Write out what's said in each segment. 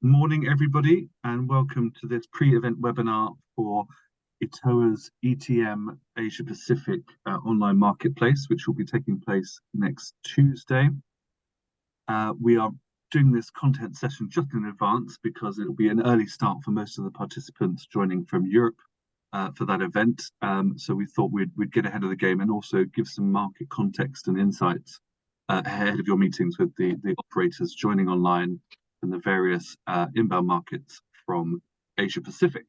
morning, everybody, and welcome to this pre-event webinar for ETOA's ETM Asia Pacific online marketplace, which will be taking place next Tuesday. We are doing this content session just in advance because it will be an early start for most of the participants joining from Europe for that event. So we thought we'd get ahead of the game and also give some market context and insights ahead of your meetings with the operators joining online and the various inbound markets from Asia Pacific.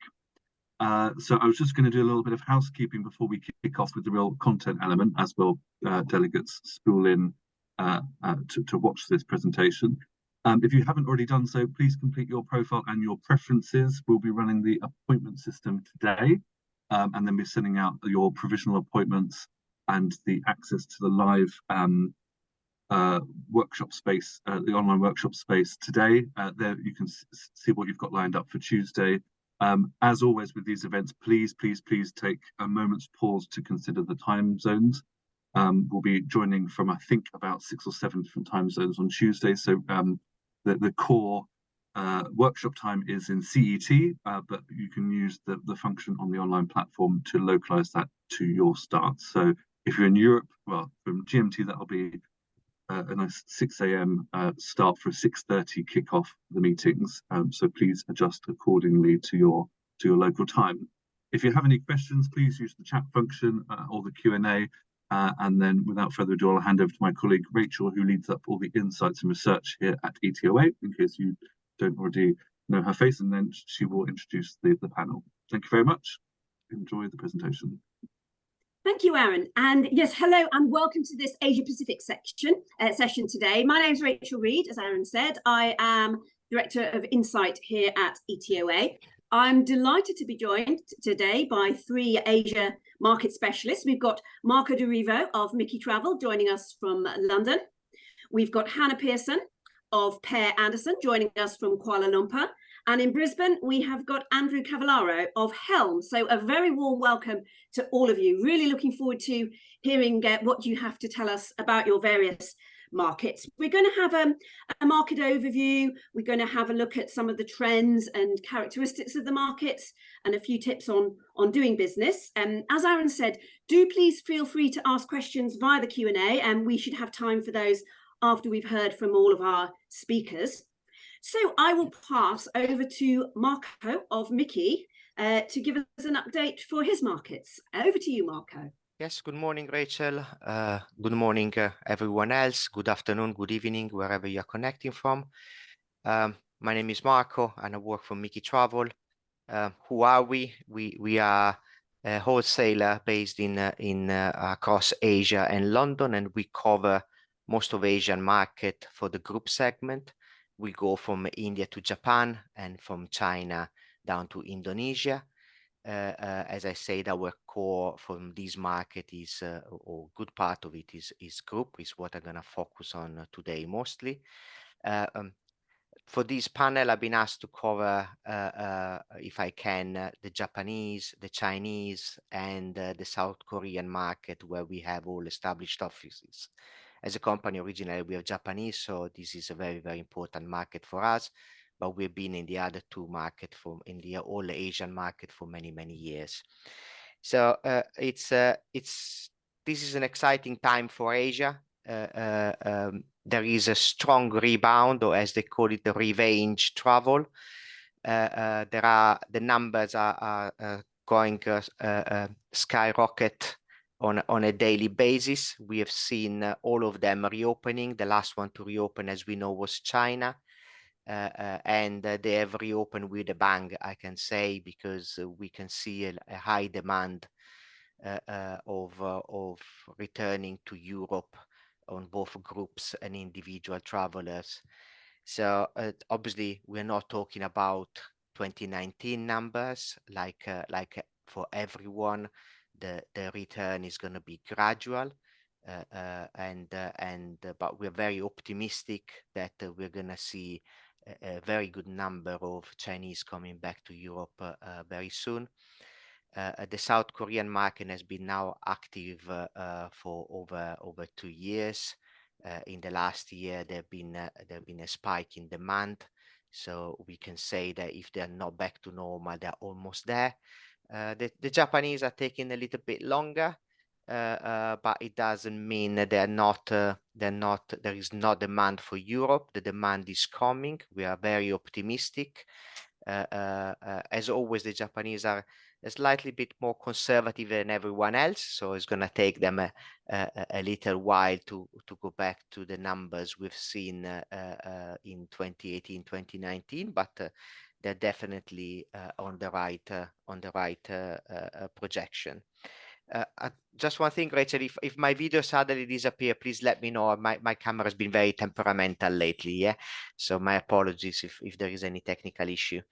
So I was just going to do a little bit of housekeeping before we kick off with the real content element, as will delegates spool in to watch this presentation. If you haven't already done so, please complete your profile and your preferences. We'll be running the appointment system today, and then be sending out your provisional appointments and the access to the live workshop space, the online workshop space today. There you can see what you've got lined up for Tuesday. As always with these events, please take a moment's pause to consider the time zones. We'll be joining from, I think, about 6 or 7 different time zones on Tuesday. So the core workshop time is in CET, but you can use the function on the online platform to localize that to your start. So if you're in Europe, well, from GMT, that'll be a nice 6 a.m. Start for a 6:30 kickoff the meetings. So please adjust accordingly to your local time. If you have any questions, please use the chat function or the Q&A. And then without further ado, I'll hand over to my colleague Rachel, who leads up all the insights and research here at ETOA, in case you don't already know her face, and then she will introduce the panel. Thank you very much. Enjoy the presentation. Thank you, Aaron. And yes, hello and welcome to this Asia Pacific session today. My name is Rachel Reed, as Aaron said. I am Director of Insight here at ETOA. I'm delighted to be joined today by 3 Asia market specialists. We've got Marco De Rivo of Mickey Travel joining us from London. We've got Hannah Pearson of Pear joining us from Kuala Lumpur. And in Brisbane, we have got Andrew Cavallaro of Helm. So a very warm welcome to all of you. Really looking forward to hearing what you have to tell us about your various markets. We're going to have a market overview. We're going to have a look at some of the trends and characteristics of the markets and a few tips on doing business. And as Aaron said, do please feel free to ask questions via the Q&A, and we should have time for those after we've heard from all of our speakers. So I will pass over to Marco of Mickey to give us an update for his markets. Over to you, Marco. Yes, good morning, Rachel. Good morning, everyone else. Good afternoon, good evening, wherever you're connecting from. My name is Marco and I work for Mickey Travel. Who are we? We are a wholesaler based in across Asia and London, and we cover most of Asian market for the group segment. We go from India to Japan and from China down to Indonesia. As I said, our core from this market is, or good part of it is group, is what I'm going to focus on today mostly. For this panel, I've been asked to cover, if I can, the Japanese, the Chinese, and the South Korean market, where we have all established offices. As a company, originally we are Japanese, so this is a very, very important market for us. But we've been in the other 2 markets, in the all Asian market for many, many years. So this is an exciting time for Asia. There is a strong rebound, or as they call it, the revenge travel. The numbers are going skyrocket on a daily basis. We have seen all of them reopening. The last one to reopen, as we know, was China. And they have reopened with a bang, I can say, because we can see a high demand of returning to Europe on both groups and individual travelers. So obviously, we're not talking about 2019 numbers like for everyone. The return is going to be gradual, but we're very optimistic that we're going to see a very good number of Chinese coming back to Europe very soon. The South Korean market has been now active for over 2 years. In the last year, there've been a spike in demand. So we can say that if they're not back to normal, they're almost there. The Japanese are taking a little bit longer, but it doesn't mean that there is no demand for Europe. The demand is coming. We are very optimistic. As always, the Japanese are a slightly bit more conservative than everyone else, so it's going to take them a little while to go back to the numbers we've seen in 2018, 2019, but they're definitely on the right projection. Just one thing, Rachel, if my video suddenly disappear, please let me know. My camera has been very temperamental lately, yeah? So my apologies if there is any technical issue.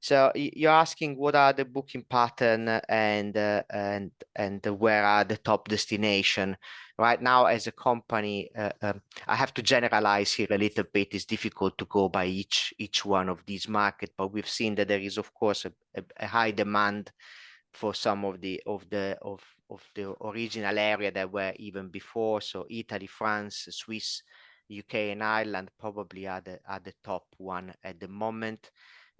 So you're asking what are the booking pattern and where are the top destination right now as a company. I have to generalize here a little bit. It's difficult to go by each one of these markets, but we've seen that there is of course a high demand for some of the original area that were even before. So Italy, France, Swiss, UK, and Ireland probably are the top one at the moment.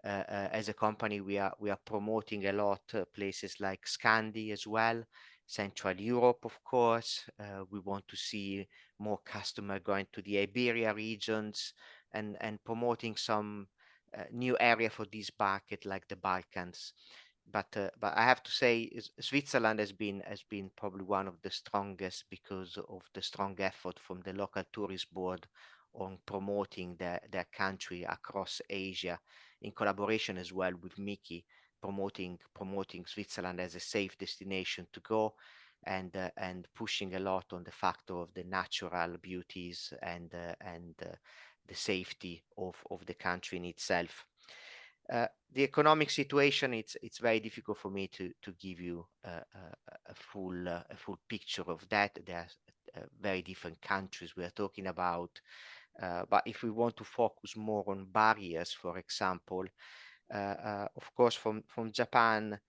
As a company, we are promoting a lot places like Scandi as well, Central Europe, of course. We want to see more customer going to the Iberia regions and promoting some new area for this market like the Balkans. But I have to say Switzerland has been probably one of the strongest because of the strong effort from the local tourist board on promoting their country across Asia, in collaboration as well with Mickey, promoting Switzerland as a safe destination to go, and pushing a lot on the factor of the natural beauties and the safety of the country in itself. The economic situation, it's very difficult for me to give you a full picture of that. There are very different countries we are talking about. But if we want to focus more on barriers, for example, of course, from Japan,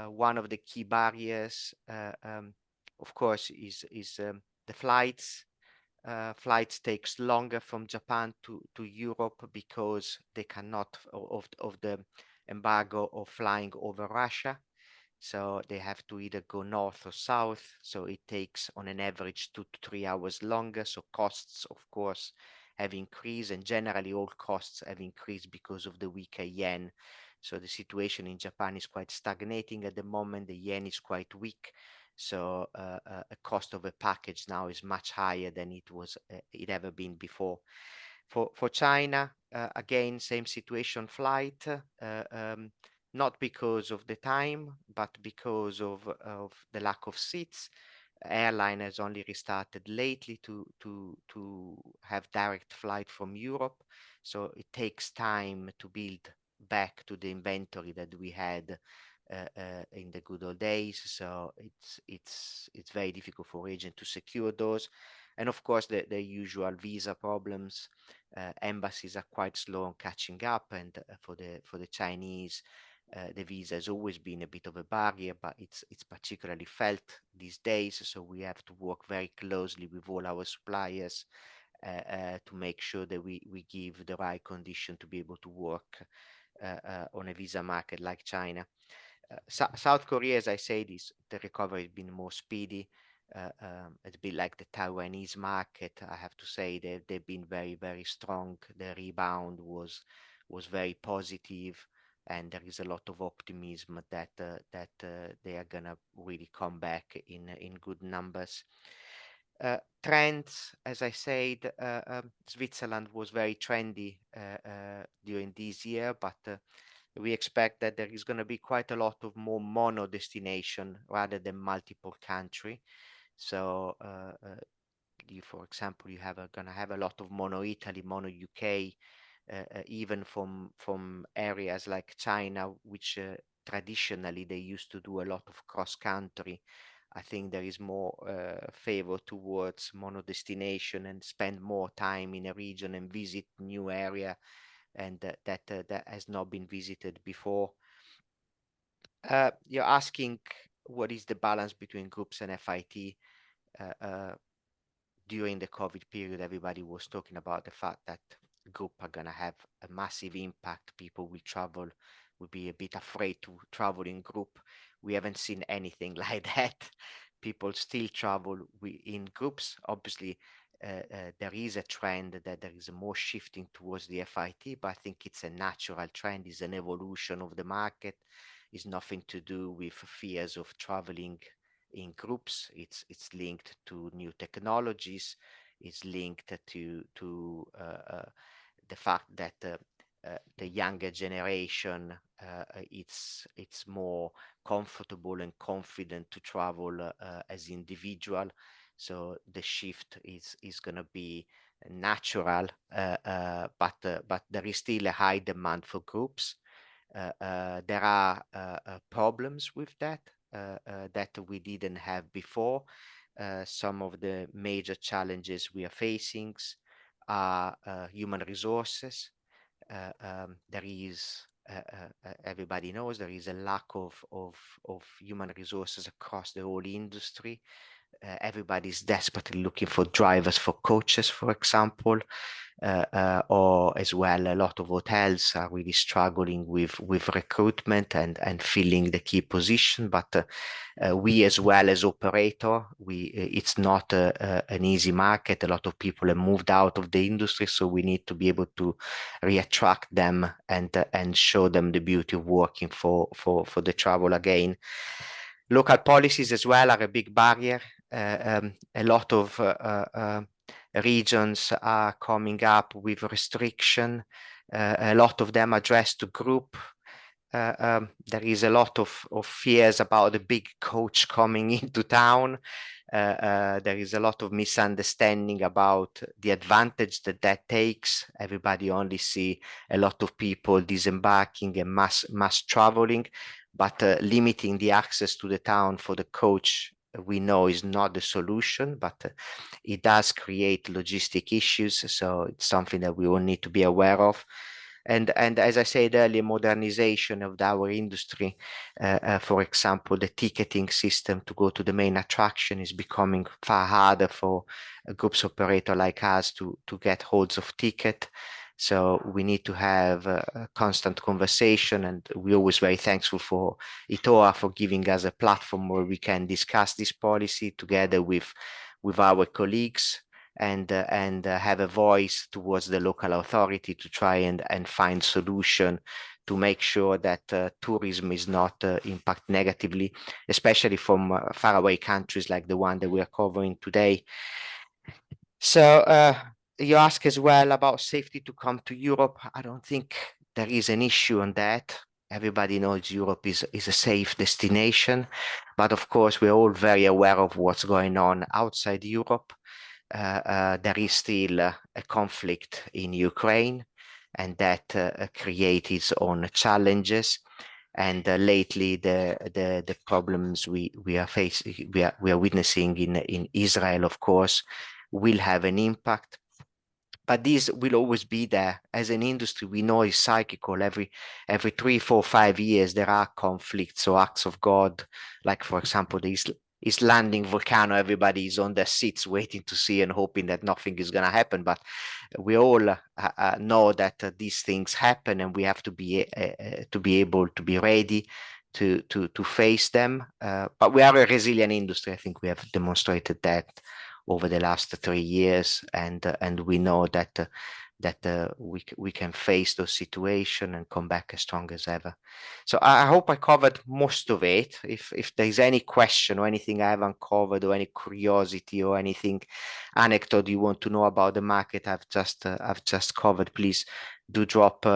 one of the key barriers, of course, is the flights. Flights takes longer from Japan to Europe because they cannot of the embargo of flying over Russia. So they have to either go north or south. So it takes on an average 2 to 3 hours longer. So costs, of course, have increased, and generally all costs have increased because of the weaker yen. So the situation in Japan is quite stagnating at the moment. The yen is quite weak. So a cost of a package now is much higher than it ever been before. For China, again, same situation, flight, not because of the time, but because of the lack of seats. Airline has only restarted lately to have direct flight from Europe. So it takes time to build back to the inventory that we had in the good old days. So it's very difficult for agents to secure those. And of course, the usual visa problems. Embassies are quite slow on catching up, and for the Chinese, the visa has always been a bit of a barrier, but it's particularly felt these days. So we have to work very closely with all our suppliers to make sure that we give the right condition to be able to work on a visa market like China. South Korea, as I said, the recovery has been more speedy. It's been like the Taiwanese market. I have to say that they've been very, very strong. The rebound was very positive, and there is a lot of optimism that they are gonna really come back in good numbers. Trends, as I said, Switzerland was very trendy during this year, but we expect that there is going to be quite a lot of more mono destination rather than multiple country. So for example, you have going to have a lot of mono Italy, mono UK, even from areas like China, which traditionally they used to do a lot of cross country. I think there is more favor towards mono destination and spend more time in a region and visit new area, and that has not been visited before. You're asking what is the balance between groups and FIT. During the COVID period, everybody was talking about the fact that group are going to have a massive impact. People will be a bit afraid to travel in group. We haven't seen anything like that. People still travel in groups. Obviously, there is a trend that there is more shifting towards the FIT, but I think it's a natural trend, it's an evolution of the market. It's nothing to do with fears of traveling in groups. It's linked to new technologies. It's linked to the fact that the younger generation it's more comfortable and confident to travel as individual. So the shift is going to be natural, but there is still a high demand for groups. There are problems with that that we didn't have before. Some of the major challenges we are facing are human resources. There is everybody knows there is a lack of human resources across the whole industry. Everybody's desperately looking for drivers, for coaches, for example, or as well, a lot of hotels are really struggling with recruitment and filling the key position. But we, as well as operator, it's not an easy market. A lot of people have moved out of the industry, so we need to be able to reattract them and show them the beauty of working for the travel again. Local policies as well are a big barrier. A lot of regions are coming up with restriction. A lot of them addressed to group. There is a lot of fears about the big coach coming into town. There is a lot of misunderstanding about the advantage that takes. Everybody only see a lot of people disembarking and mass traveling, but limiting the access to the town for the coach, we know, is not the solution, but it does create logistic issues. So it's something that we all need to be aware of. And as I said earlier, modernization of our industry, for example, the ticketing system to go to the main attraction is becoming far harder for a groups operator like us to get holds of ticket. So we need to have a constant conversation, and we're always very thankful for ETOA for giving us a platform where we can discuss this policy together with our colleagues and have a voice towards the local authority to try and find solution to make sure that tourism is not impacted negatively, especially from faraway countries like the one that we are covering today. So you ask as well about safety to come to Europe. I don't think there is an issue on that. Everybody knows Europe is a safe destination, but of course we're all very aware of what's going on outside Europe. There is still a conflict in Ukraine, and that creates its own challenges. And lately, the problems we are facing, we are witnessing in Israel, of course, will have an impact. But these will always be there. As an industry, we know it's cyclical. Every 3, 4, 5 years, there are conflicts or acts of God, like, for example, the Icelandic volcano. Everybody is on their seats waiting to see and hoping that nothing is going to happen. But we all know that these things happen, and we have to be able to be ready to face them. But we are a resilient industry. I think we have demonstrated that over the last 3 years, and we know that we can face those situations and come back as strong as ever. So I hope I covered most of it. If there's any question or anything I haven't covered, or any curiosity or anything anecdote you want to know about the market I've just covered, please do drop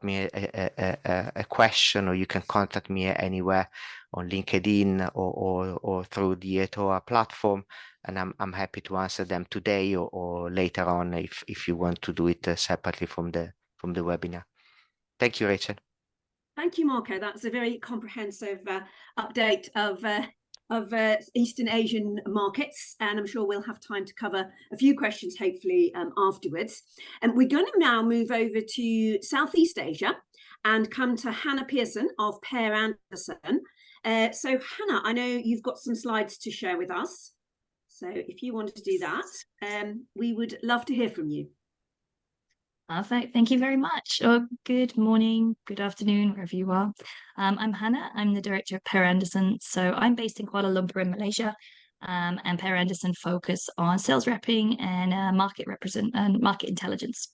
me a question, or you can contact me anywhere on LinkedIn or through the ETOA platform, and I'm happy to answer them today or later on if you want to do it separately from the webinar. Thank you, Rachel. Thank you, Marco. That's a very comprehensive update of Eastern Asian markets, and I'm sure we'll have time to cover a few questions hopefully afterwards. And we're going to now move over to Southeast Asia and come to Hannah Pearson of Pear Anderson. So Hannah, I know you've got some slides to share with us. So if you want to do that, we would love to hear from you. Perfect. Thank you very much. Or good morning, good afternoon, wherever you are. I'm Hannah. I'm the director of Pear Anderson. So I'm based in Kuala Lumpur in Malaysia. And Pear Anderson focus on sales repping and market intelligence.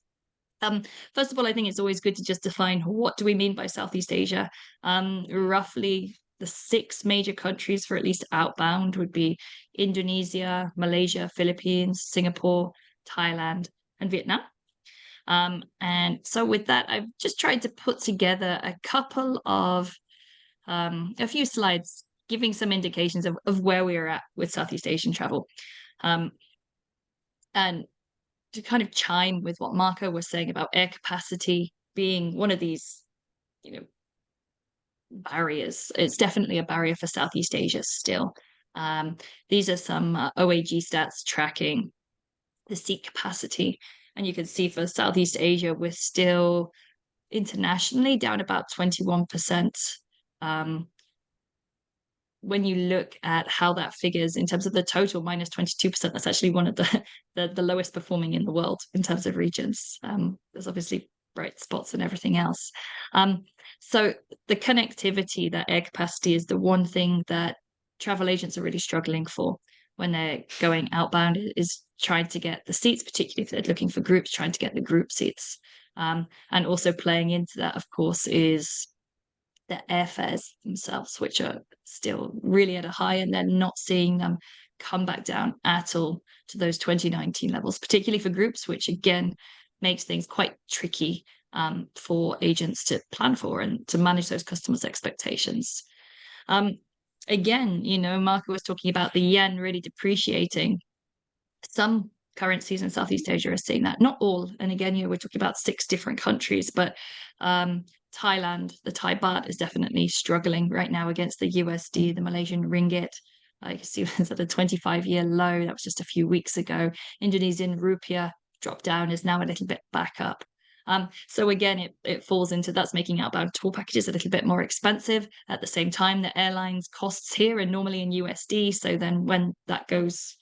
First of all, I think it's always good to just define what do we mean by Southeast Asia. Roughly the 6 major countries for at least outbound would be Indonesia, Malaysia, Philippines, Singapore, Thailand, and Vietnam. And so with that, I've just tried to put together a couple of a few slides giving some indications of where we are at with Southeast Asian travel. And to kind of chime with what Marco was saying about air capacity being one of these, barriers. It's definitely a barrier for Southeast Asia still. These are some OAG stats tracking the seat capacity. And you can see for Southeast Asia, we're still internationally down about 21%. When you look at how that figures in terms of the total minus 22%, that's actually one of the lowest performing in the world in terms of regions. There's obviously bright spots and everything else. So the connectivity, that air capacity, is the one thing that travel agents are really struggling for when they're going outbound, is trying to get the seats, particularly if they're looking for groups, trying to get the group seats. And also playing into that, of course, is the airfares themselves, which are still really at a high, and they're not seeing them come back down at all to those 2019 levels, particularly for groups, which again makes things quite tricky for agents to plan for and to manage those customers' expectations. Again, Marco was talking about the yen really depreciating. Some currencies in Southeast Asia are seeing that, not all. And again, we're talking about 6 different countries, but Thailand, the Thai baht is definitely struggling right now against the USD, the Malaysian ringgit. You can see it's at a 25-year low. That was just a few weeks ago. Indonesian rupiah dropped down, is now a little bit back up. So again, it falls into that's making outbound tour packages a little bit more expensive. At the same time, the airlines costs here are normally in USD. So then when that goes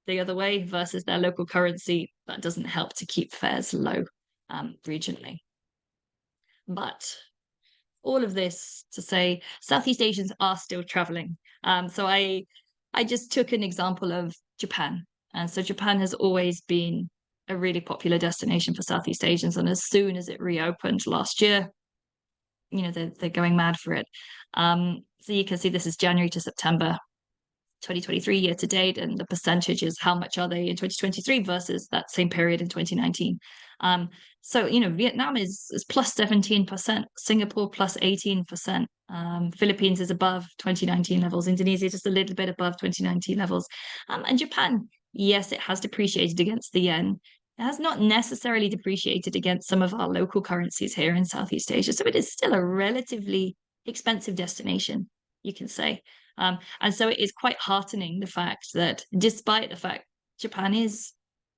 the other way versus their local currency, that doesn't help to keep fares low regionally. But all of this to say, Southeast Asians are still traveling. So I just took an example of Japan. And so Japan has always been a really popular destination for Southeast Asians. And as soon as it reopened last year, they're going mad for it. So you can see this is January to September 2023 year to date, and the percentage is how much are they in 2023 versus that same period in 2019. So Vietnam is plus 17%, Singapore plus 18%, Philippines is above 2019 levels, Indonesia just a little bit above 2019 levels, and Japan, yes, it has depreciated against the yen. It has not necessarily depreciated against some of our local currencies here in Southeast Asia, so it is still a relatively expensive destination, you can say. And so it is quite heartening, the fact that despite the fact Japan is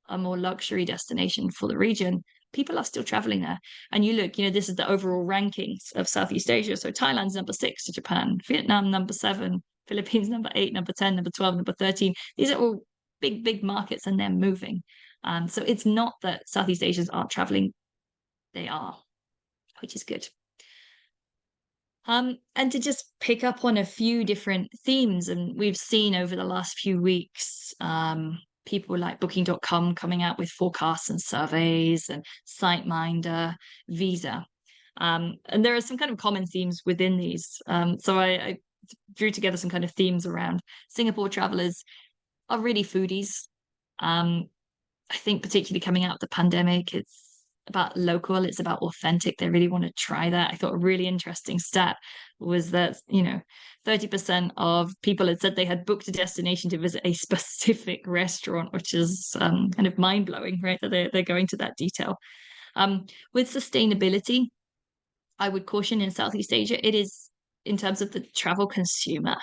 a more luxury destination for the region, people are still traveling there. And you look, this is the overall rankings of Southeast Asia. So Thailand's number 6 to Japan, Vietnam number 7, Philippines number 8, number 10, number 12, number 13. These are all big, big markets, and they're moving. So it's not that Southeast Asians aren't traveling. They are, which is good. And to just pick up on a few different themes, and we've seen over the last few weeks, people like Booking.com coming out with forecasts and surveys, and SiteMinder, Visa. And there are some kind of common themes within these. So I drew together some kind of themes around Singapore travelers are really foodies. I think particularly coming out of the pandemic, it's about local, it's about authentic. They really want to try that. I thought a really interesting stat was that 30% of people had said they had booked a destination to visit a specific restaurant, which is kind of mind-blowing, right, that they're going to that detail. With sustainability, I would caution in Southeast Asia, it is, in terms of the travel consumer,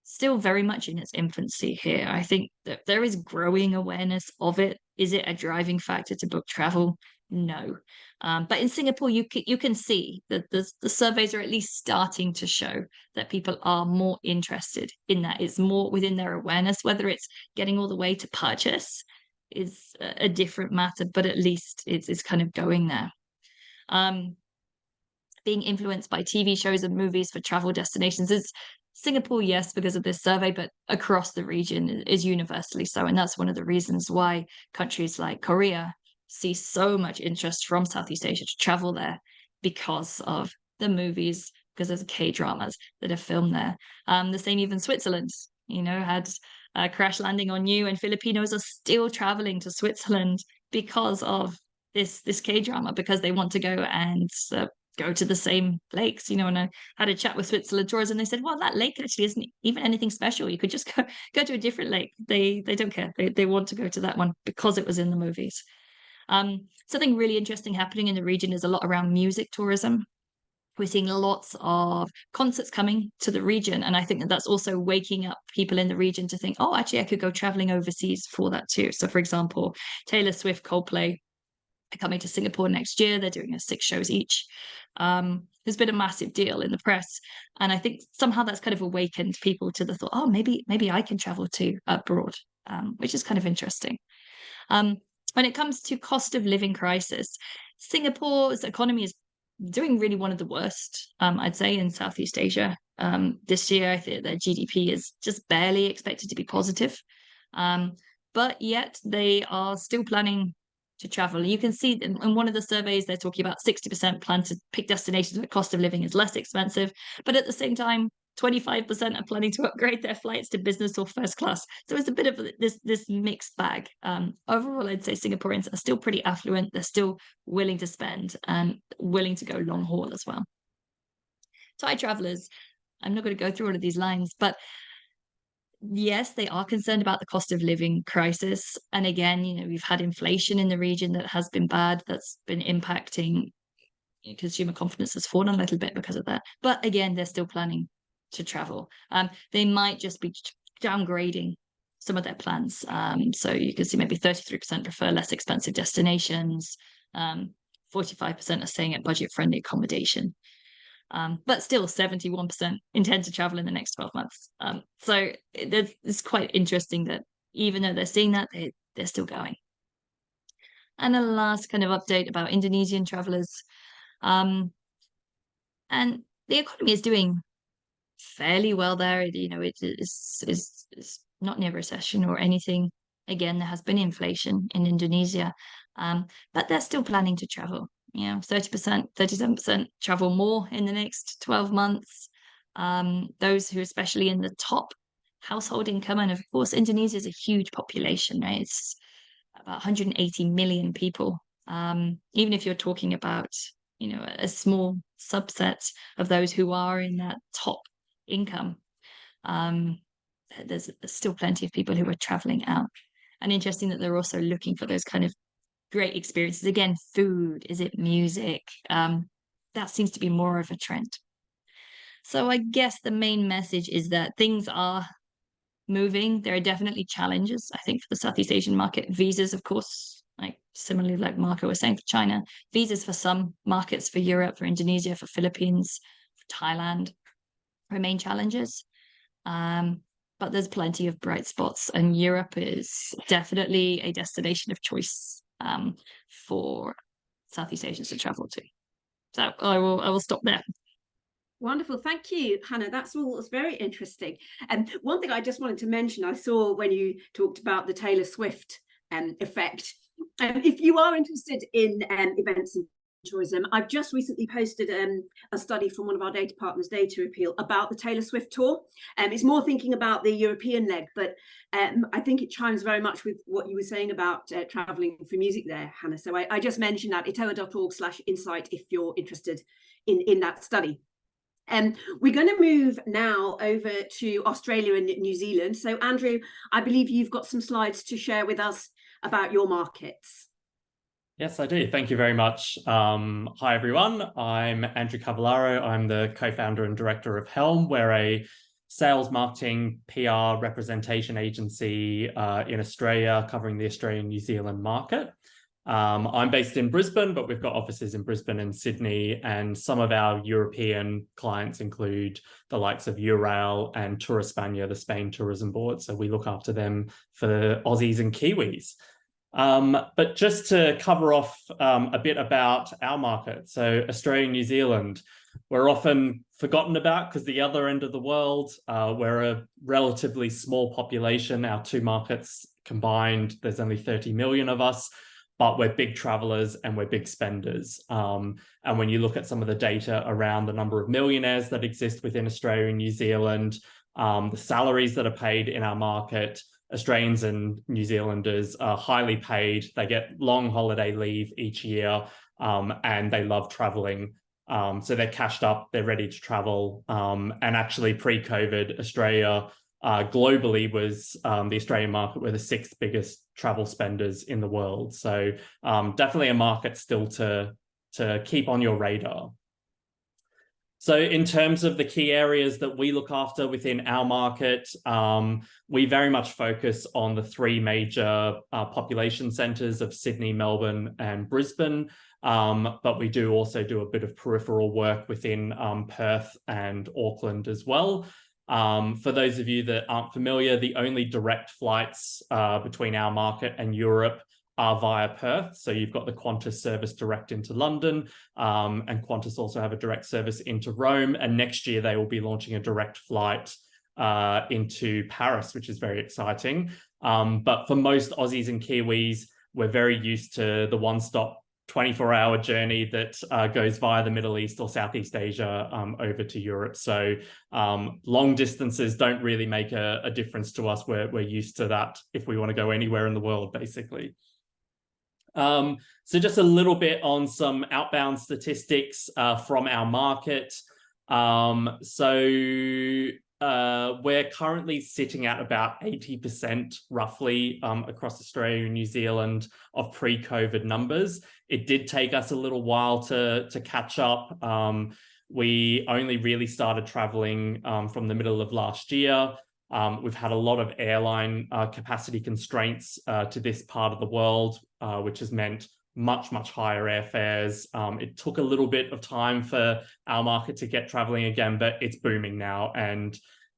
still very much in its infancy here. I think that there is growing awareness of it. Is it a driving factor to book travel? No. But in Singapore, you can see that the surveys are at least starting to show that people are more interested in that. It's more within their awareness, whether it's getting all the way to purchase. is a different matter, but at least it's kind of going there. Being influenced by TV shows and movies for travel destinations is Singapore, yes, because of this survey, but across the region is universally so. And that's one of the reasons why countries like Korea see so much interest from Southeast Asia to travel there, because of the movies, because of the K-dramas that are filmed there. The same even Switzerland, had Crash Landing on You, and Filipinos are still traveling to Switzerland because of this K-drama, because they want to go and go to the same lakes, and I had a chat with Switzerland Tours, and they said, well, that lake actually isn't even anything special. You could just go to a different lake. They don't care. They want to go to that one because it was in the movies. Something really interesting happening in the region is a lot around music tourism. We're seeing lots of concerts coming to the region, and I think that that's also waking up people in the region to think, oh, actually, I could go traveling overseas for that too. So, for example, Taylor Swift, Coldplay are coming to Singapore next year. They're doing 6 shows each. There's been a massive deal in the press, and I think somehow that's kind of awakened people to the thought, oh, maybe I can travel to abroad, which is kind of interesting. When it comes to cost of living crisis, Singapore's economy is doing really one of the worst, I'd say, in Southeast Asia. This year, I think their GDP is just barely expected to be positive. But yet they are still planning to travel. You can see in one of the surveys, they're talking about 60% plan to pick destinations where cost of living is less expensive. But at the same time, 25% are planning to upgrade their flights to business or first class. So it's a bit of this mixed bag. Overall, I'd say Singaporeans are still pretty affluent. They're still willing to spend and willing to go long haul as well. Thai travelers, I'm not going to go through all of these lines, but yes, they are concerned about the cost of living crisis. And again, we've had inflation in the region that has been bad. That's been impacting consumer confidence has fallen a little bit because of that. But again, they're still planning to travel. They might just be downgrading some of their plans. So you can see maybe 33% prefer less expensive destinations. 45% are staying at budget-friendly accommodation. But still 71% intend to travel in the next 12 months. So it's quite interesting that even though they're seeing that, they're still going. And a last kind of update about Indonesian travelers. And the economy is doing fairly well there. It is not near recession or anything. Again, there has been inflation in Indonesia, but they're still planning to travel. 30%, 37% travel more in the next 12 months. Those who, especially in the top household income, and of course, Indonesia is a huge population, right? It's about 180 million people. Even if you're talking about, a small subset of those who are in that top income, there's still plenty of people who are traveling out. And interesting that they're also looking for those kind of great experiences. Again, food, is it music? That seems to be more of a trend. So I guess the main message is that things are moving. There are definitely challenges, I think, for the Southeast Asian market. Visas, of course, similarly, like Marco was saying, for China, visas for some markets, for Europe, for Indonesia, for Philippines, for Thailand, remain challenges. But there's plenty of bright spots, and Europe is definitely a destination of choice for Southeast Asians to travel to. So I will stop there. Wonderful. Thank you, Hannah. That's very interesting. And one thing I just wanted to mention, I saw when you talked about the Taylor Swift effect. If you are interested in events and tourism, I've just recently posted a study from one of our data partners, Data Appeal, about the Taylor Swift tour. It's more thinking about the European leg, but I think it chimes very much with what you were saying about traveling for music there, Hannah. So I just mentioned that, etoa.org/insight, if you're interested in that study. We're going to move now over to Australia and New Zealand. So Andrew, I believe you've got some slides to share with us about your markets. Yes, I do. Thank you very much. Hi, everyone. I'm Andrew Cavallaro. I'm the co-founder and director of Helm. We're a sales, marketing, PR representation agency in Australia, covering the Australian New Zealand market. I'm based in Brisbane, but we've got offices in Brisbane and Sydney, and some of our European clients include the likes of Eurail and Tour España, the Spain Tourism Board. So we look after them for Aussies and Kiwis. But just to cover off a bit about our market, so Australia and New Zealand, we're often forgotten about because the other end of the world, we're a relatively small population. Our two markets combined, there's only 30 million of us, but we're big travelers and we're big spenders. And when you look at some of the data around the number of millionaires that exist within Australia and New Zealand, the salaries that are paid in our market, Australians and New Zealanders are highly paid. They get long holiday leave each year, and they love traveling. So they're cashed up, they're ready to travel. And actually pre-COVID, Australia globally was the Australian market were the 6th biggest travel spenders in the world. So definitely a market still to keep on your radar. So in terms of the key areas that we look after within our market, we very much focus on the 3 major population centres of Sydney, Melbourne and Brisbane. But we do also do a bit of peripheral work within Perth and Auckland as well. For those of you that aren't familiar, the only direct flights between our market and Europe are via Perth. So you've got the Qantas service direct into London, and Qantas also have a direct service into Rome. And next year they will be launching a direct flight into Paris, which is very exciting. But for most Aussies and Kiwis, we're very used to the one-stop 24-hour journey that goes via the Middle East or Southeast Asia over to Europe. So long distances don't really make a difference to us. We're used to that if we want to go anywhere in the world, basically. So just a little bit on some outbound statistics from our market. We're currently sitting at about 80% roughly across Australia and New Zealand of pre-COVID numbers. It did take us a little while to catch up. We only really started traveling from the middle of last year. We've had a lot of airline capacity constraints to this part of the world, which has meant much higher airfares. It took a little bit of time for our market to get traveling again, but it's booming now. And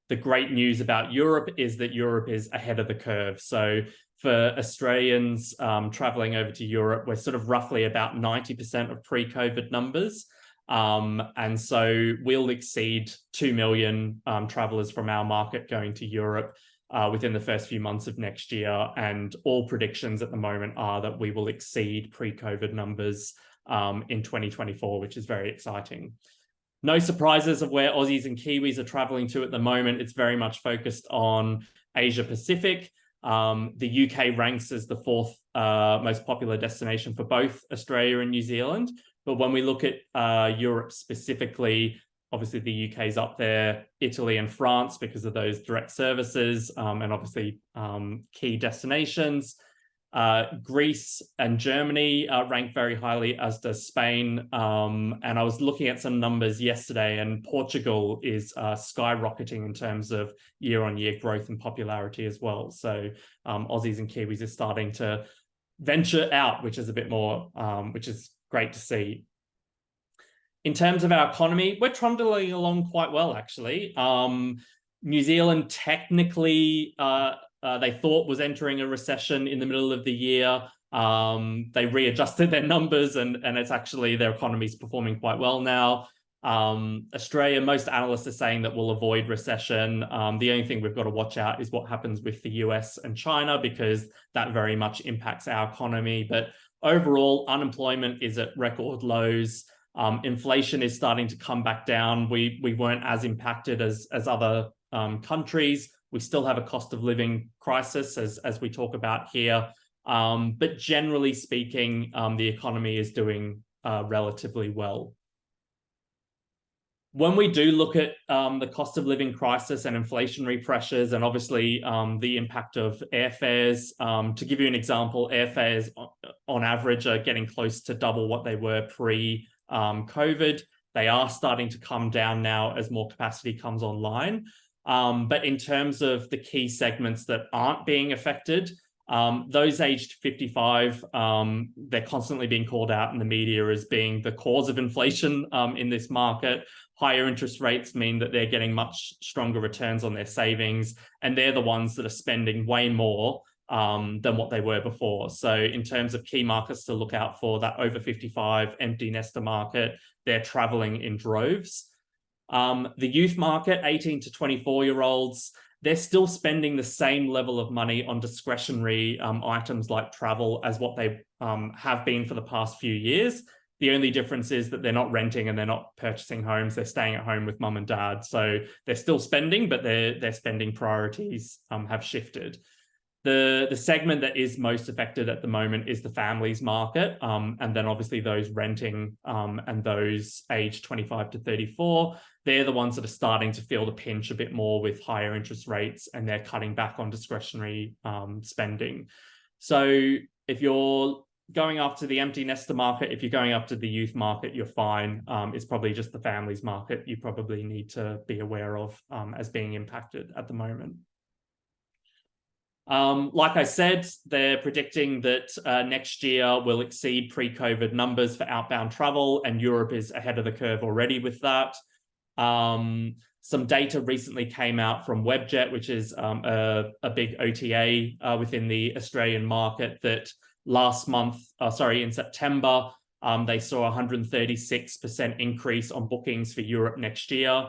the great news about Europe is that Europe is ahead of the curve. So for Australians traveling over to Europe, we're sort of roughly about 90% of pre-COVID numbers. And so we'll exceed 2 million travelers from our market going to Europe within the first few months of next year. And all predictions at the moment are that we will exceed pre-COVID numbers in 2024, which is very exciting. No surprises of where Aussies and Kiwis are traveling to at the moment. It's very much focused on Asia Pacific. The UK ranks as the 4th most popular destination for both Australia and New Zealand. But when we look at Europe specifically, obviously the UK is up there, Italy and France because of those direct services, and obviously key destinations. Greece and Germany rank very highly, as does Spain. And I was looking at some numbers yesterday, and Portugal is skyrocketing in terms of year-on-year growth and popularity as well. So Aussies and Kiwis are starting to venture out, which is a bit more, which is great to see. In terms of our economy, we're trundling along quite well, actually. New Zealand technically, they thought was entering a recession in the middle of the year. They readjusted their numbers and it's actually their economy is performing quite well now. Australia, most analysts are saying that we'll avoid recession. The only thing we've got to watch out is what happens with the US and China, because that very much impacts our economy. But overall, unemployment is at record lows. Inflation is starting to come back down. We weren't as impacted as other countries. We still have a cost of living crisis, as we talk about here. But generally speaking, the economy is doing relatively well. When we do look at the cost of living crisis and inflationary pressures, and obviously the impact of airfares, to give you an example, airfares on average are getting close to double what they were pre-COVID. They are starting to come down now as more capacity comes online. But in terms of the key segments that aren't being affected, those aged 55, they're constantly being called out in the media as being the cause of inflation in this market. Higher interest rates mean that they're getting much stronger returns on their savings, and they're the ones that are spending way more than what they were before. So in terms of key markets to look out for, that over 55 empty nester market, they're traveling in droves. The youth market, 18 to 24-year-olds, they're still spending the same level of money on discretionary items like travel as what they have been for the past few years. The only difference is that they're not renting and they're not purchasing homes. They're staying at home with mum and dad. So they're still spending, but their spending priorities have shifted. The segment that is most affected at the moment is the families market, and then obviously those renting and those aged 25 to 34, they're the ones that are starting to feel the pinch a bit more with higher interest rates, and they're cutting back on discretionary spending. So if you're going after the empty nester market, if you're going after the youth market, you're fine. It's probably just the families market you probably need to be aware of as being impacted at the moment. Like I said, they're predicting that next year will exceed pre-COVID numbers for outbound travel, and Europe is ahead of the curve already with that. Some data recently came out from Webjet, which is a big OTA within the Australian market, that in September, they saw a 136% increase on bookings for Europe next year.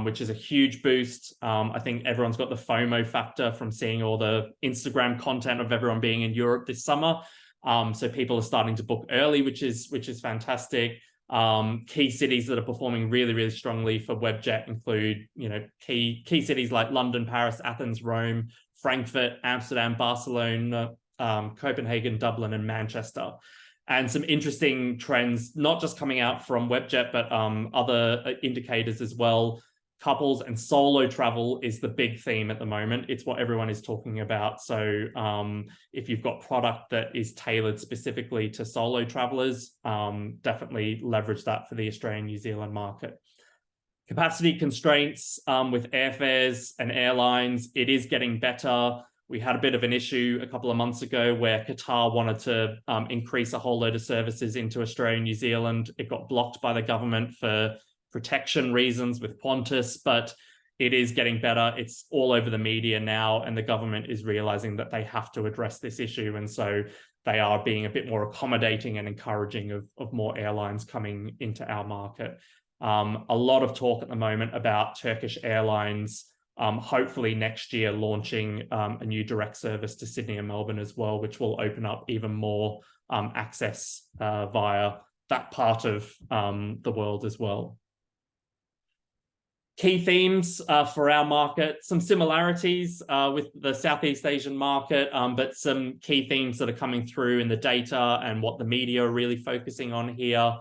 Which is a huge boost. I think everyone's got the FOMO factor from seeing all the Instagram content of everyone being in Europe this summer. So people are starting to book early, which is fantastic. Key cities that are performing really, really strongly for Webjet include, key cities like London, Paris, Athens, Rome, Frankfurt, Amsterdam, Barcelona, Copenhagen, Dublin, and Manchester. And some interesting trends, not just coming out from Webjet, but other indicators as well. Couples and solo travel is the big theme at the moment. It's what everyone is talking about. So if you've got product that is tailored specifically to solo travelers, definitely leverage that for the Australian, New Zealand market. Capacity constraints with airfares and airlines, it is getting better. We had a bit of an issue a couple of months ago where Qatar wanted to increase a whole load of services into Australia and New Zealand. It got blocked by the government for protection reasons with Qantas, but it is getting better. It's all over the media now, and the government is realizing that they have to address this issue. And so they are being a bit more accommodating and encouraging of more airlines coming into our market. A lot of talk at the moment about Turkish Airlines hopefully next year launching a new direct service to Sydney and Melbourne as well, which will open up even more access via that part of the world as well. Key themes for our market, some similarities with the Southeast Asian market, but some key themes that are coming through in the data and what the media are really focusing on here.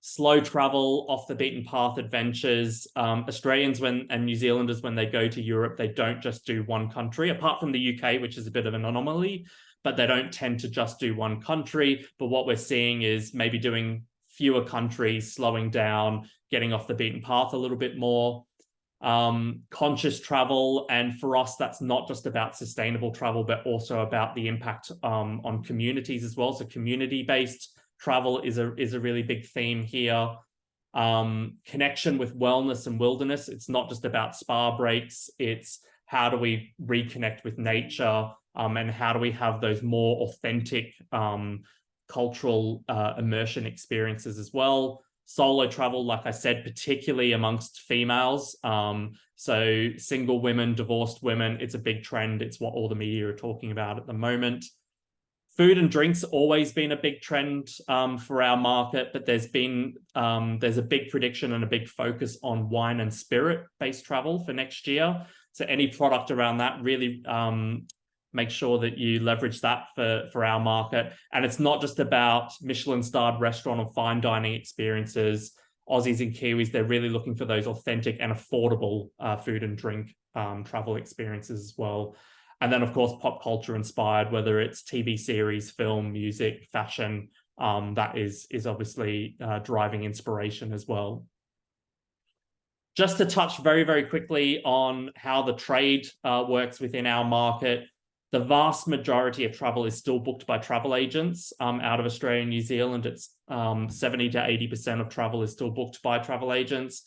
Slow travel, off the beaten path adventures. Australians and New Zealanders, when they go to Europe, they don't just do one country, apart from the UK, which is a bit of an anomaly, but they don't tend to just do one country. But what we're seeing is maybe doing fewer countries, slowing down, getting off the beaten path a little bit more. Conscious travel, and for us that's not just about sustainable travel but also about the impact on communities as well. So community-based travel is a really big theme here. Connection with wellness and wilderness. It's not just about spa breaks, it's how do we reconnect with nature, and how do we have those more authentic cultural immersion experiences as well. Solo travel, like I said, particularly amongst females. So single women, divorced women, it's a big trend. It's what all the media are talking about at the moment. Food and drinks always been a big trend for our market, but there's a big prediction and a big focus on wine and spirit-based travel for next year. So any product around that, really make sure that you leverage that for our market. And it's not just about Michelin-starred restaurant or fine dining experiences. Aussies and Kiwis, they're really looking for those authentic and affordable food and drink travel experiences as well. And then, of course, pop culture inspired, whether it's TV series, film, music, fashion, that is obviously driving inspiration as well. Just to touch very, very quickly on how the trade works within our market. The vast majority of travel is still booked by travel agents out of Australia and New Zealand. It's 70 to 80% of travel is still booked by travel agents.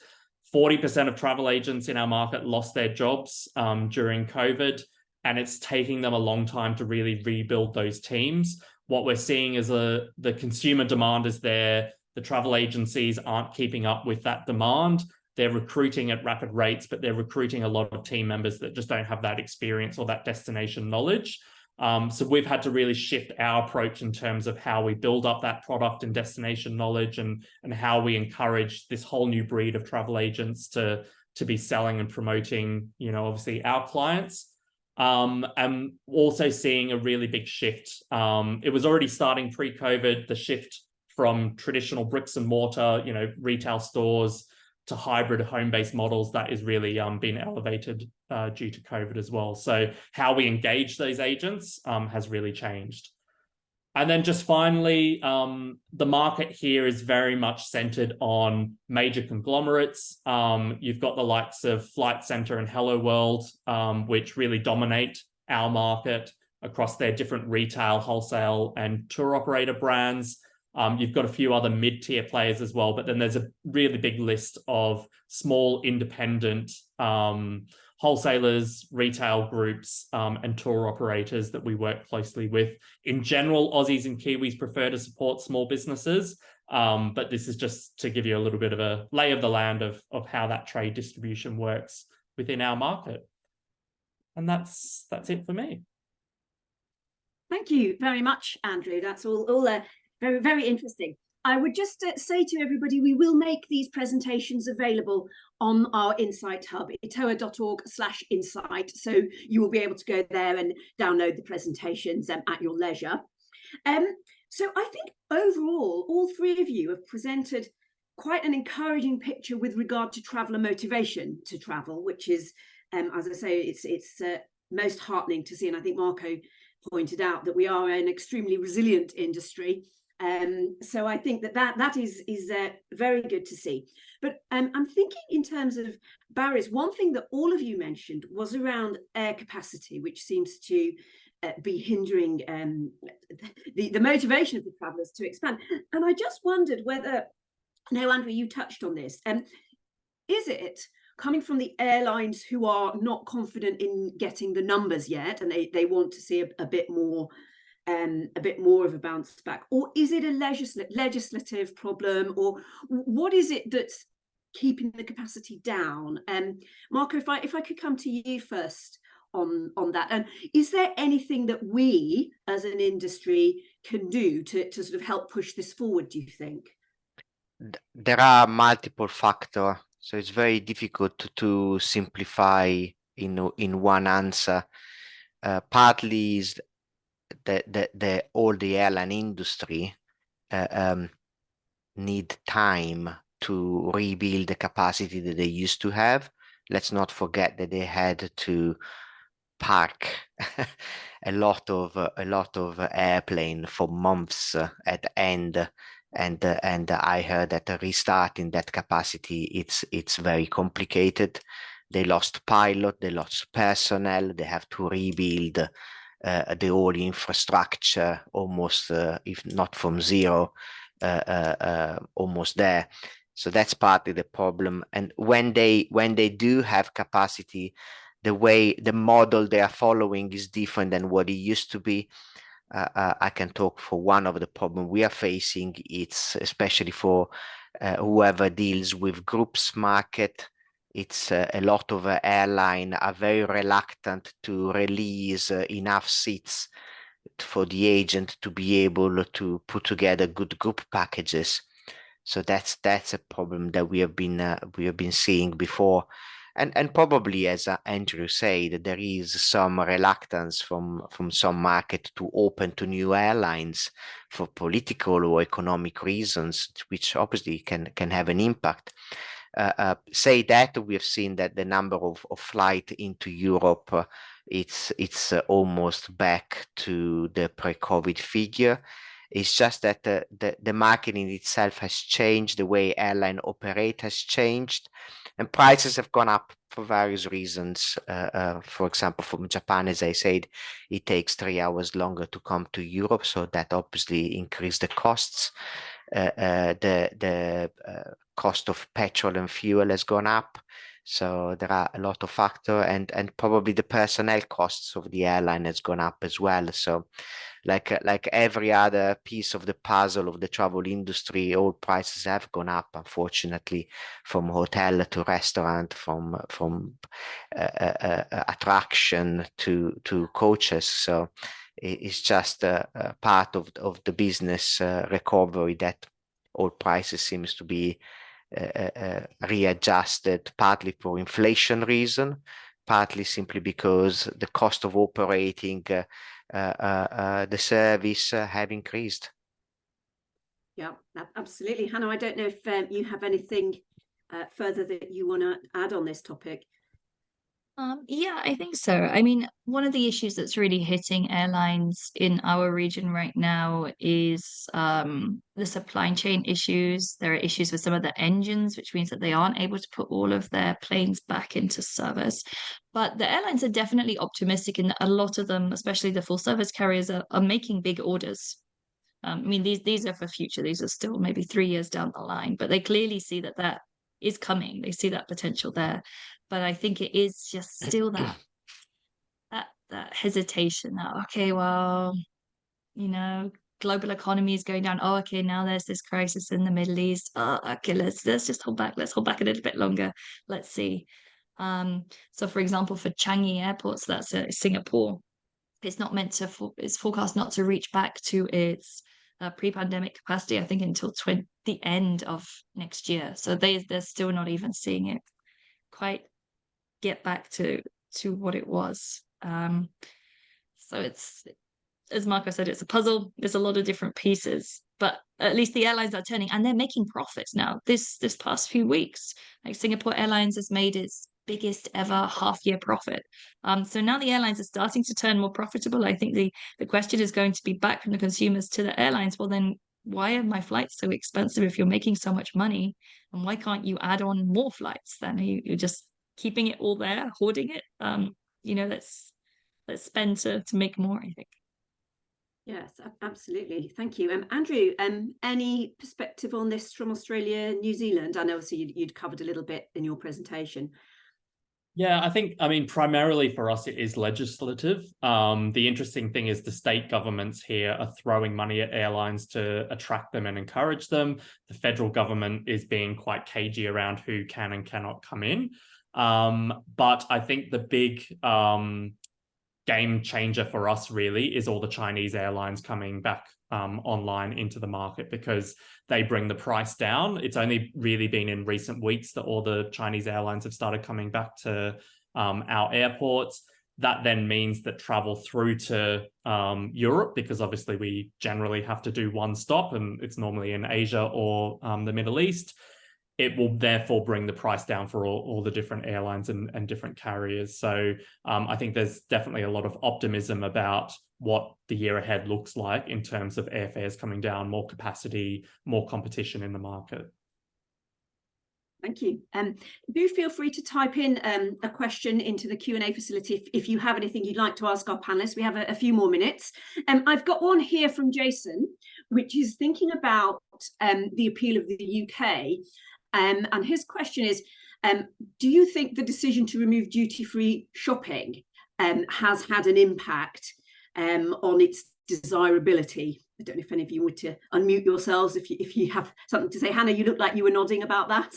40% of travel agents in our market lost their jobs during COVID. and it's taking them a long time to really rebuild those teams. What we're seeing is the consumer demand is there. The travel agencies aren't keeping up with that demand. They're recruiting at rapid rates, but they're recruiting a lot of team members that just don't have that experience or that destination knowledge. So we've had to really shift our approach in terms of how we build up that product and destination knowledge, and how we encourage this whole new breed of travel agents to be selling and promoting, obviously our clients. And also seeing a really big shift. It was already starting pre-COVID, the shift from traditional bricks and mortar, retail stores, to hybrid home-based models that is really been elevated due to COVID as well. So how we engage those agents has really changed. And then just finally, the market here is very much centered on major conglomerates. You've got the likes of Flight Centre and Hello World, which really dominate our market across their different retail, wholesale, and tour operator brands. You've got a few other mid-tier players as well, but then there's a really big list of small independent wholesalers, retail groups, and tour operators that we work closely with. In general, Aussies and Kiwis prefer to support small businesses, but this is just to give you a little bit of a lay of the land of how that trade distribution works within our market. And that's it for me. Thank you very much, Andrew. That's all very, very interesting. I would just say to everybody, we will make these presentations available on our Insight Hub, etoa.org/insight. So you will be able to go there and download the presentations at your leisure. So I think overall, all three of you have presented quite an encouraging picture with regard to traveller motivation to travel, which is, as I say, it's most heartening to see. And I think Marco pointed out that we are an extremely resilient industry. So I think that is very good to see. But I'm thinking in terms of barriers, one thing that all of you mentioned was around air capacity, which seems to be hindering the motivation of the travellers to expand. And I just wondered whether, no, Andrew, you touched on this. Is it coming from the airlines who are not confident in getting the numbers yet, and they want to see a bit more of a bounce back, or is it a legislative problem, or what is it that's keeping the capacity down? Marco, if I could come to you first on that, and is there anything that we as an industry can do to sort of help push this forward, do you think? There are multiple factors, so it's very difficult to simplify in one answer. Partly is all the airline industry need time to rebuild the capacity that they used to have. Let's not forget that they had to park a lot of airplane for months at the end, and I heard that restarting that capacity, it's very complicated. They lost pilot, they lost personnel, they have to rebuild the whole infrastructure almost, if not from zero, almost there. So that's partly the problem. And when they do have capacity, the model they are following is different than what it used to be. I can talk for one of the problems we are facing. It's especially for whoever deals with groups market. It's a lot of airlines are very reluctant to release enough seats for the agent to be able to put together good group packages. So that's a problem that we have been seeing before, and probably, as Andrew said, there is some reluctance from some market to open to new airlines for political or economic reasons, which obviously can have an impact. Say that we have seen that the number of flights into Europe, it's almost back to the pre-COVID figure. It's just that the market in itself has changed, the way airline operate has changed, and prices have gone up for various reasons. For example, from Japan, as I said, it takes 3 hours longer to come to Europe, so that obviously increased the costs. The cost of petrol and fuel has gone up. So there are a lot of factors, and probably the personnel costs of the airline has gone up as well. So like every other piece of the puzzle of the travel industry, all prices have gone up, unfortunately, from hotel to restaurant, from attraction to coaches. So it's just a part of the business recovery that all prices seems to be readjusted, partly for inflation reason, partly simply because the cost of operating the service have increased. Yeah, absolutely. Hannah, I don't know if you have anything further that you want to add on this topic. Yeah, I think so. I mean, one of the issues that's really hitting airlines in our region right now is the supply chain issues. There are issues with some of the engines, which means that they aren't able to put all of their planes back into service. But the airlines are definitely optimistic in that a lot of them, especially the full service carriers, are making big orders. I mean, these are for future. These are still maybe 3 years down the line, but they clearly see that that is coming. They see that potential there. But I think it is just still that hesitation that, okay, well, you know, global economy is going down. Oh, okay, now there's this crisis in the Middle East. Oh, okay, let's just hold back. Let's hold back a little bit longer. Let's see. So for example, for Changi Airport, so that's Singapore, it's not meant to, it's forecast not to reach back to its pre-pandemic capacity, I think, until the end of next year. So they're still not even seeing it quite get back to what it was. So it's, as Marco said, it's a puzzle. There's a lot of different pieces, but at least the airlines are turning and they're making profits now. This past few weeks, like Singapore Airlines has made its biggest ever half-year profit. So now the airlines are starting to turn more profitable. I think the question is going to be back from the consumers to the airlines. Well, then why are my flights so expensive if you're making so much money? And why can't you add on more flights? Then you're just keeping it all there, hoarding it. Let's spend to make more, I think. Yes, absolutely. Thank you. Andrew, any perspective on this from Australia, New Zealand? I know obviously you'd covered a little bit in your presentation. Yeah, I mean, primarily for us, it is legislative. The interesting thing is the state governments here are throwing money at airlines to attract them and encourage them. The federal government is being quite cagey around who can and cannot come in. But I think the big game changer for us really is all the Chinese airlines coming back online into the market, because they bring the price down. It's only really been in recent weeks that all the Chinese airlines have started coming back to our airports. That then means that travel through to Europe, because obviously we generally have to do one stop and it's normally in Asia or the Middle East. It will therefore bring the price down for all the different airlines and different carriers. So I think there's definitely a lot of optimism about what the year ahead looks like in terms of airfares coming down, more capacity, more competition in the market. Thank you. Do feel free to type in a question into the Q&A facility if you have anything you'd like to ask our panelists. We have a few more minutes. I've got one here from Jason, which is thinking about the appeal of the UK. And his question is, do you think the decision to remove duty-free shopping has had an impact on its desirability? I don't know if any of you want to unmute yourselves if you have something to say. Hannah, you look like you were nodding about that.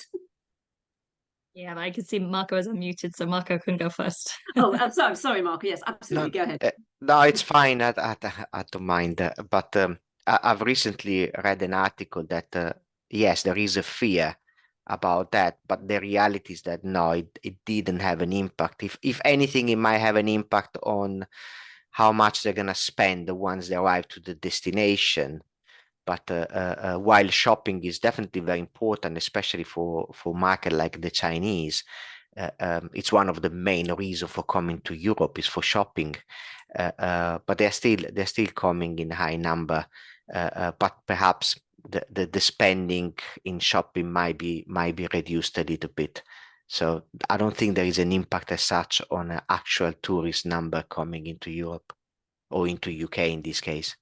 Yeah, but I can see Marco is unmuted, so Marco can go first. Oh, I'm sorry, Marco. Yes, absolutely. Go ahead. No, it's fine. I don't mind. But I've recently read an article that, yes, there is a fear about that, but the reality is that no, it didn't have an impact. If anything, it might have an impact on how much they're gonna spend once they arrive to the destination. But while shopping is definitely very important, especially for market like the Chinese, it's one of the main reasons for coming to Europe is for shopping. But they're still coming in high number. But perhaps the spending in shopping might be reduced a little bit. So I don't think there is an impact as such on an actual tourist number coming into Europe or into UK in this case.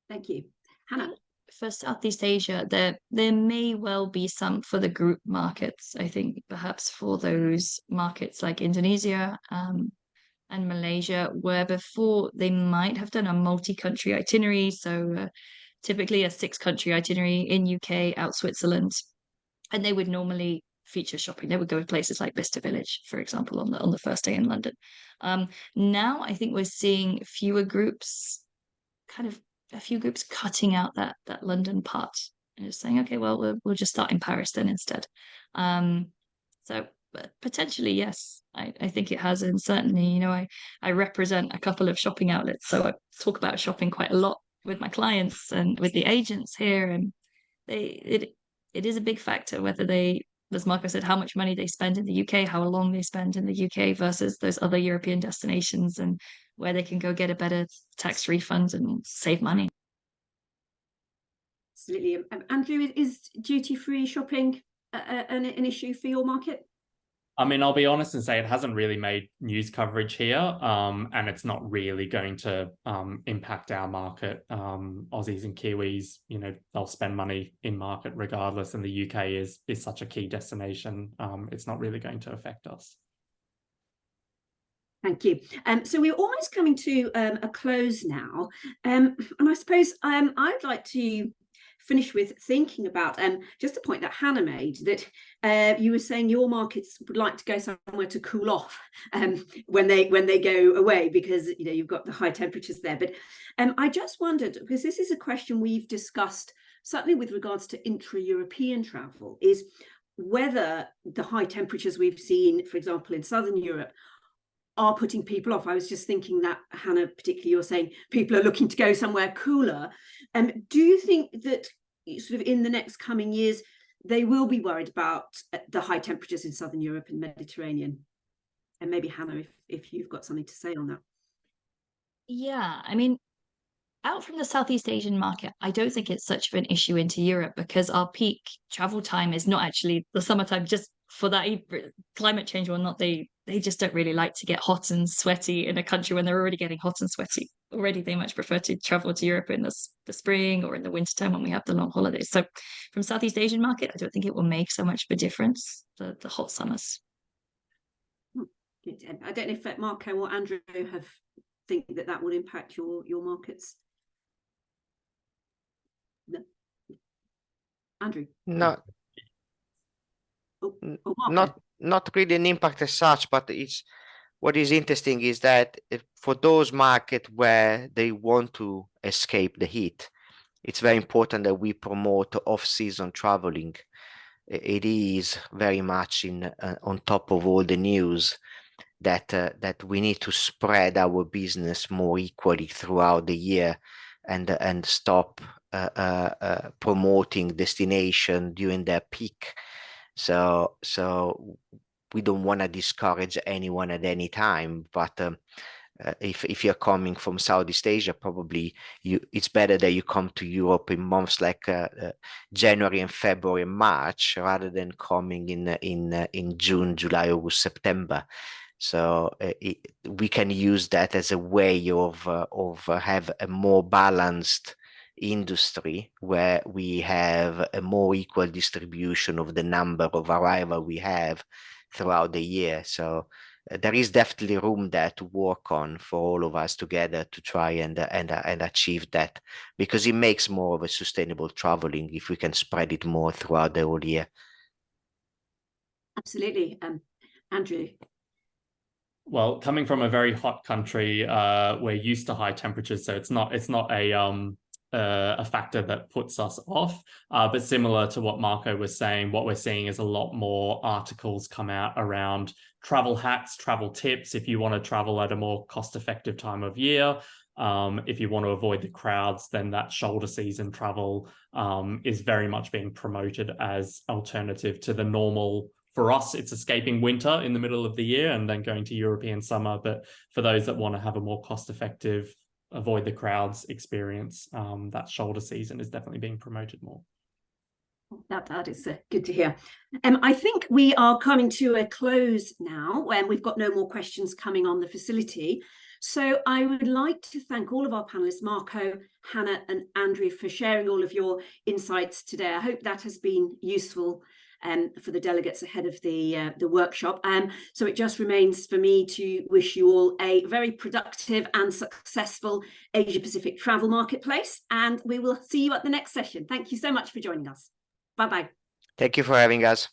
Thank you. Hannah? for Southeast Asia, there may well be some for the group markets. I think perhaps for those markets like Indonesia and Malaysia, where before they might have done a multi-country itinerary. So typically a 6-country itinerary in UK, out Switzerland, and they would normally feature shopping. They would go to places like Bicester Village, for example, on the first day in London. Now I think we're seeing fewer groups, kind of a few groups cutting out that London part and just saying, okay, well, we'll just start in Paris then instead. So potentially, yes, I think it has. And certainly, you know, I represent a couple of shopping outlets, so I talk about shopping quite a lot with my clients and with the agents here, and it is a big factor whether they, as Marco said, how much money they spend in the UK, how long they spend in the UK versus those other European destinations, and where they can go get a better tax refund and save money. Absolutely. Andrew, is duty-free shopping an issue for your market? I mean, I'll be honest and say it hasn't really made news coverage here, and it's not really going to impact our market. Aussies and Kiwis, you know, they'll spend money in market regardless, and the UK is such a key destination. It's not really going to affect us. Thank you. So we're almost coming to a close now, and I suppose I'd like to finish with thinking about just a point that Hannah made, that you were saying your markets would like to go somewhere to cool off when they go away, because you know you've got the high temperatures there. But I just wondered, because this is a question we've discussed certainly with regards to intra-European travel, is whether the high temperatures we've seen, for example, in Southern Europe, are putting people off. I was just thinking that, Hannah, particularly you're saying people are looking to go somewhere cooler. Do you think that sort of in the next coming years, they will be worried about the high temperatures in Southern Europe and Mediterranean? And maybe Hannah, if you've got something to say on that. Yeah, I mean, out from the Southeast Asian market, I don't think it's such of an issue into Europe, because our peak travel time is not actually the summertime, just for that climate change or not. They just don't really like to get hot and sweaty in a country when they're already getting hot and sweaty already. They much prefer to travel to Europe in the spring or in the wintertime when we have the long holidays. So from Southeast Asian market, I don't think it will make so much of a difference, the hot summers. Good. I don't know if Marco or Andrew think that will impact your markets. No. Andrew? No. Not really an impact as such, but it's what is interesting is that for those markets where they want to escape the heat, it's very important that we promote off-season traveling. It is very much on top of all the news that we need to spread our business more equally throughout the year, and stop promoting destination during their peak. So we don't want to discourage anyone at any time, but if you're coming from Southeast Asia, probably it's better that you come to Europe in months like January and February and March, rather than coming in June, July, August, September. So we can use that as a way of have a more balanced industry, where we have a more equal distribution of the number of arrival we have throughout the year. So there is definitely room there to work on for all of us together to try and achieve that, because it makes more of a sustainable traveling if we can spread it more throughout the whole year. Absolutely. Andrew? Well, coming from a very hot country, we're used to high temperatures, so it's not a factor that puts us off. But similar to what Marco was saying, what we're seeing is a lot more articles come out around travel hacks, travel tips. If you want to travel at a more cost-effective time of year, if you want to avoid the crowds, then that shoulder season travel is very much being promoted as alternative to the normal. For us, it's escaping winter in the middle of the year and then going to European summer. But for those that want to have a more cost-effective, avoid the crowds experience, that shoulder season is definitely being promoted more. That is good to hear. I think we are coming to a close now, when we've got no more questions coming on the facility. So I would like to thank all of our panelists, Marco, Hannah and Andrew, for sharing all of your insights today. I hope that has been useful for the delegates ahead of the workshop. So it just remains for me to wish you all a very productive and successful Asia Pacific travel marketplace, and we will see you at the next session. Thank you so much for joining us. Bye-bye. Thank you for having us.